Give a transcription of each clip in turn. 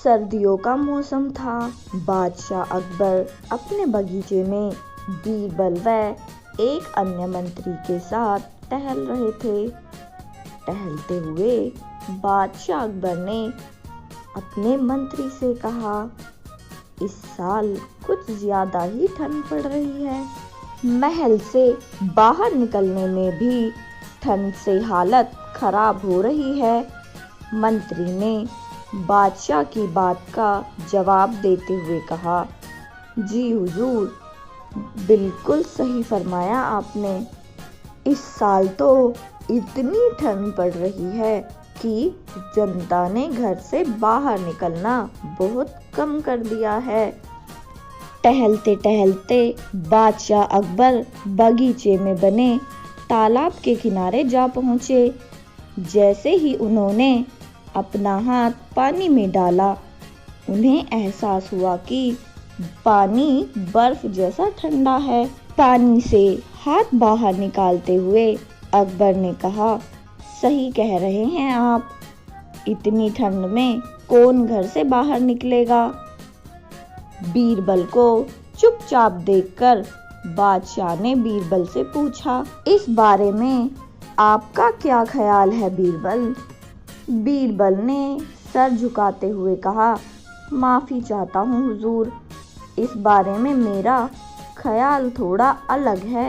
सर्दियों का मौसम था। बादशाह अकबर अपने बगीचे में बीरबल व एक अन्य मंत्री के साथ टहल रहे थे। टहलते हुए बादशाह अकबर ने अपने मंत्री से कहा, इस साल कुछ ज्यादा ही ठंड पड़ रही है। महल से बाहर निकलने में भी ठंड से हालत खराब हो रही है। मंत्री ने बादशाह की बात का जवाब देते हुए कहा, जी हुजूर, बिल्कुल सही फरमाया आपने। इस साल तो इतनी ठंड पड़ रही है कि जनता ने घर से बाहर निकलना बहुत कम कर दिया है। टहलते टहलते बादशाह अकबर बगीचे में बने तालाब के किनारे जा पहुँचे। जैसे ही उन्होंने अपना हाथ पानी में डाला, उन्हें एहसास हुआ कि पानी बर्फ जैसा ठंडा है। पानी से हाथ बाहर निकालते हुए अकबर ने कहा, सही कह रहे हैं आप, इतनी ठंड में कौन घर से बाहर निकलेगा। बीरबल को चुपचाप देखकर बादशाह ने बीरबल से पूछा, इस बारे में आपका क्या ख्याल है बीरबल। बीरबल ने सर झुकाते हुए कहा, माफ़ी चाहता हूँ हुजूर, इस बारे में मेरा ख्याल थोड़ा अलग है।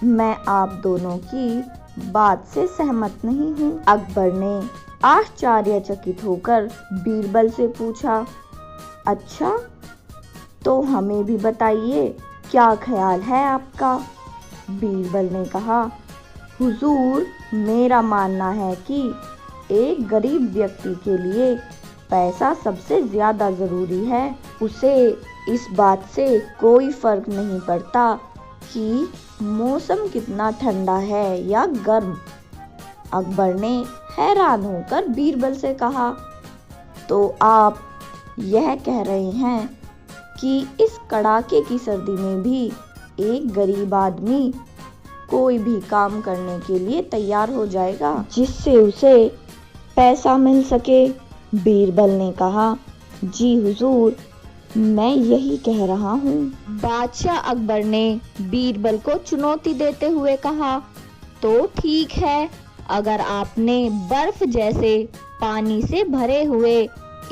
मैं आप दोनों की बात से सहमत नहीं हूँ। अकबर ने आश्चर्यचकित होकर बीरबल से पूछा, अच्छा, तो हमें भी बताइए क्या ख्याल है आपका। बीरबल ने कहा, हुजूर, मेरा मानना है कि एक गरीब व्यक्ति के लिए पैसा सबसे ज़्यादा ज़रूरी है। उसे इस बात से कोई फ़र्क नहीं पड़ता कि मौसम कितना ठंडा है या गर्म। अकबर ने हैरान होकर बीरबल से कहा, तो आप यह कह रहे हैं कि इस कड़ाके की सर्दी में भी एक गरीब आदमी कोई भी काम करने के लिए तैयार हो जाएगा जिससे उसे पैसा मिल सके। बीरबल ने कहा, जी हुजूर, मैं यही कह रहा हूँ। बादशाह अकबर ने बीरबल को चुनौती देते हुए कहा, तो ठीक है, अगर आपने बर्फ जैसे पानी से भरे हुए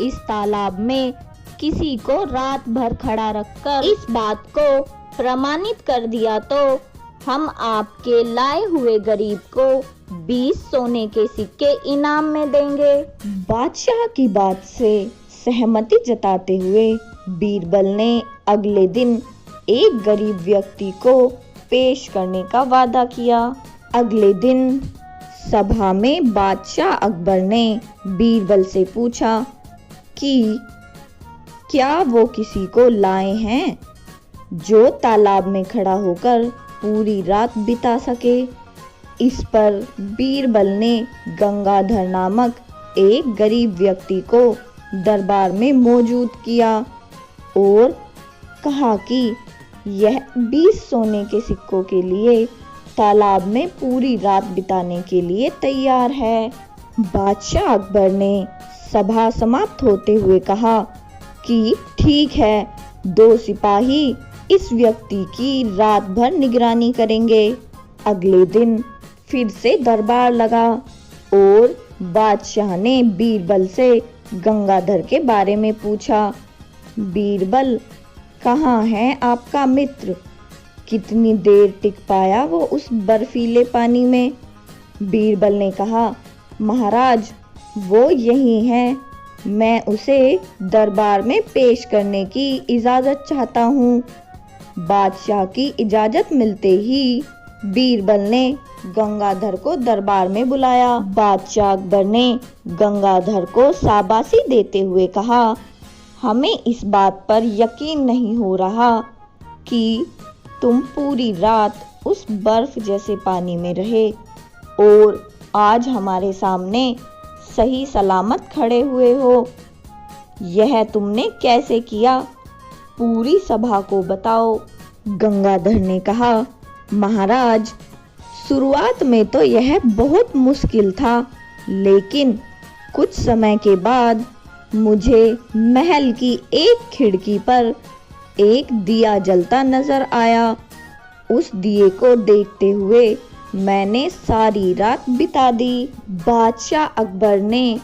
इस तालाब में किसी को रात भर खड़ा रखकर इस बात को प्रमाणित कर दिया तो हम आपके लाए हुए गरीब को 20 सोने के सिक्के इनाम में देंगे। बादशाह की बात से सहमति जताते हुए बीरबल ने अगले दिन एक गरीब व्यक्ति को पेश करने का वादा किया। अगले दिन सभा में बादशाह अकबर ने बीरबल से पूछा कि क्या वो किसी को लाए हैं जो तालाब में खड़ा होकर पूरी रात बिता सके। इस पर बीरबल ने गंगाधर नामक एक गरीब व्यक्ति को दरबार में मौजूद किया और कहा कि यह 20 सोने के सिक्कों के लिए तालाब में पूरी रात बिताने के लिए तैयार है। बादशाह अकबर ने सभा समाप्त होते हुए कहा कि ठीक है, 2 सिपाही इस व्यक्ति की रात भर निगरानी करेंगे। अगले दिन फिर से दरबार लगा और बादशाह ने बीरबल से गंगाधर के बारे में पूछा। बीरबल, कहाँ है आपका मित्र? कितनी देर टिक पाया वो उस बर्फीले पानी में? बीरबल ने कहा, महाराज, वो यही है, मैं उसे दरबार में पेश करने की इजाज़त चाहता हूँ। बादशाह की इजाज़त मिलते ही बीरबल ने गंगाधर को दरबार में बुलाया। बादशाह अकबर ने गंगाधर को शाबाशी देते हुए कहा, हमें इस बात पर यकीन नहीं हो रहा कि तुम पूरी रात उस बर्फ जैसे पानी में रहे और आज हमारे सामने सही सलामत खड़े हुए हो। यह तुमने कैसे किया? पूरी सभा को बताओ। गंगाधर ने कहा, महाराज, शुरुआत में तो यह बहुत मुश्किल था, लेकिन कुछ समय के बाद मुझे महल की एक खिड़की पर एक दिया जलता नजर आया। उस दिए को देखते हुए मैंने सारी रात बिता दी। बादशाह अकबर ने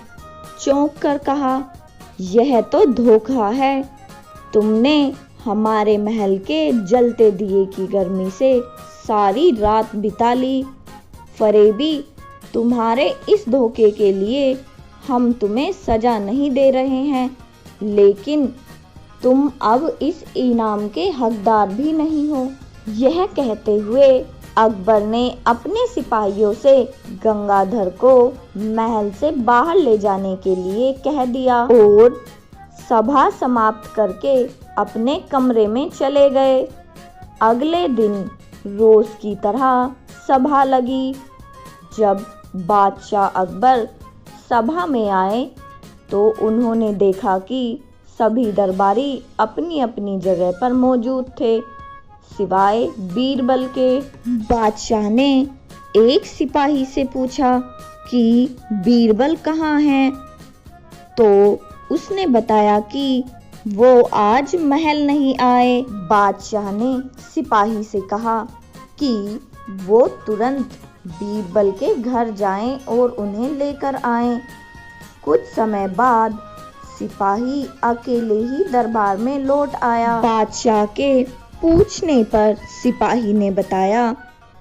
चौंक कर कहा, यह तो धोखा है। तुमने हमारे महल के जलते दिए की गर्मी से सारी रात बिता ली। फरेबी, तुम्हारे इस धोखे के लिए हम तुम्हें सजा नहीं दे रहे हैं, लेकिन तुम अब इस इनाम के हकदार भी नहीं हो। यह कहते हुए अकबर ने अपने सिपाहियों से गंगाधर को महल से बाहर ले जाने के लिए कह दिया और सभा समाप्त करके अपने कमरे में चले गए। अगले दिन रोज की तरह सभा लगी। जब बादशाह अकबर सभा में आए तो उन्होंने देखा कि सभी दरबारी अपनी अपनी जगह पर मौजूद थे, सिवाय बीरबल के। बादशाह ने एक सिपाही से पूछा कि बीरबल कहाँ हैं? तो उसने बताया कि वो आज महल नहीं आए। बादशाह ने सिपाही से कहा कि वो तुरंत बीरबल के घर जाएं और उन्हें लेकर आएं। कुछ समय बाद सिपाही अकेले ही दरबार में लौट आया। बादशाह के पूछने पर सिपाही ने बताया,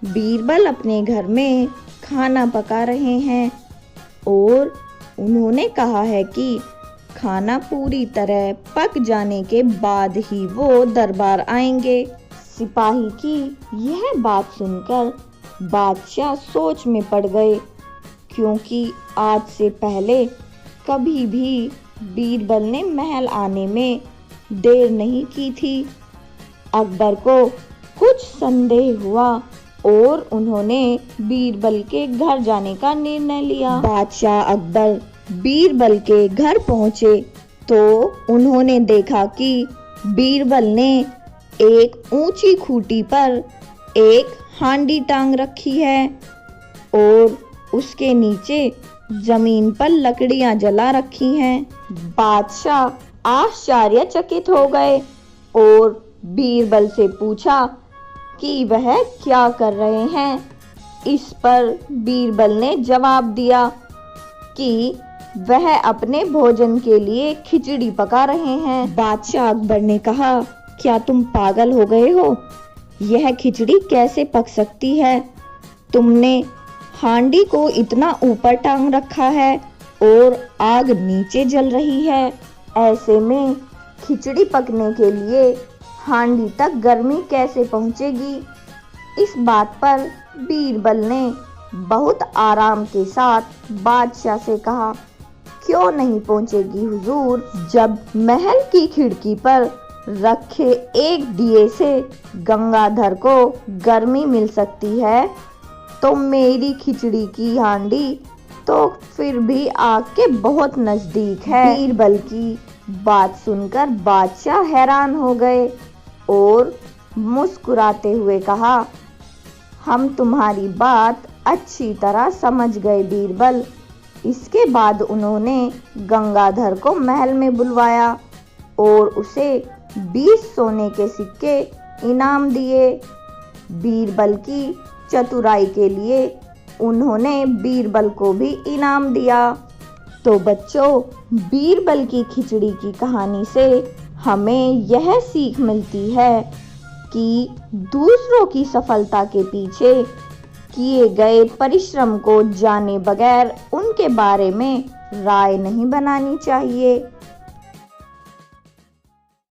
बीरबल अपने घर में खाना पका रहे हैं और उन्होंने कहा है कि खाना पूरी तरह पक जाने के बाद ही वो दरबार आएंगे। सिपाही की यह बात सुनकर बादशाह सोच में पड़ गए, क्योंकि आज से पहले कभी भी बीरबल ने महल आने में देर नहीं की थी। अकबर को कुछ संदेह हुआ और उन्होंने बीरबल के घर जाने का निर्णय लिया। बादशाह अकबर बीरबल के घर पहुंचे तो उन्होंने देखा कि बीरबल ने एक ऊंची खूंटी पर एक हांडी टांग रखी है और उसके नीचे जमीन पर लकड़ियां जला रखी हैं। बादशाह आश्चर्यचकित हो गए और बीरबल से पूछा कि वह क्या कर रहे हैं। इस पर बीरबल ने जवाब दिया कि वह अपने भोजन के लिए खिचड़ी पका रहे हैं। बादशाह अकबर ने कहा, क्या तुम पागल हो गए हो? यह खिचड़ी कैसे पक सकती है? तुमने हांडी को इतना ऊपर टांग रखा है और आग नीचे जल रही है। ऐसे में खिचड़ी पकने के लिए हांडी तक गर्मी कैसे पहुंचेगी? इस बात पर बीरबल ने बहुत आराम के साथ बादशाह से कहा, क्यों नहीं पहुंचेगी हुजूर? जब महल की खिड़की पर रखे एक दिए से गंगाधर को गर्मी मिल सकती है, तो मेरी खिचड़ी की हांडी तो फिर भी आग के बहुत नजदीक है। बीरबल की बात सुनकर बादशाह हैरान हो गए और मुस्कुराते हुए कहा, हम तुम्हारी बात अच्छी तरह समझ गए बीरबल। इसके बाद उन्होंने गंगाधर को महल में बुलवाया और उसे 20 सोने के सिक्के इनाम दिए। बीरबल की चतुराई के लिए उन्होंने बीरबल को भी इनाम दिया। तो बच्चों, बीरबल की खिचड़ी की कहानी से हमें यह सीख मिलती है कि दूसरों की सफलता के पीछे किए गए परिश्रम को जाने बगैर उनके बारे में राय नहीं बनानी चाहिए।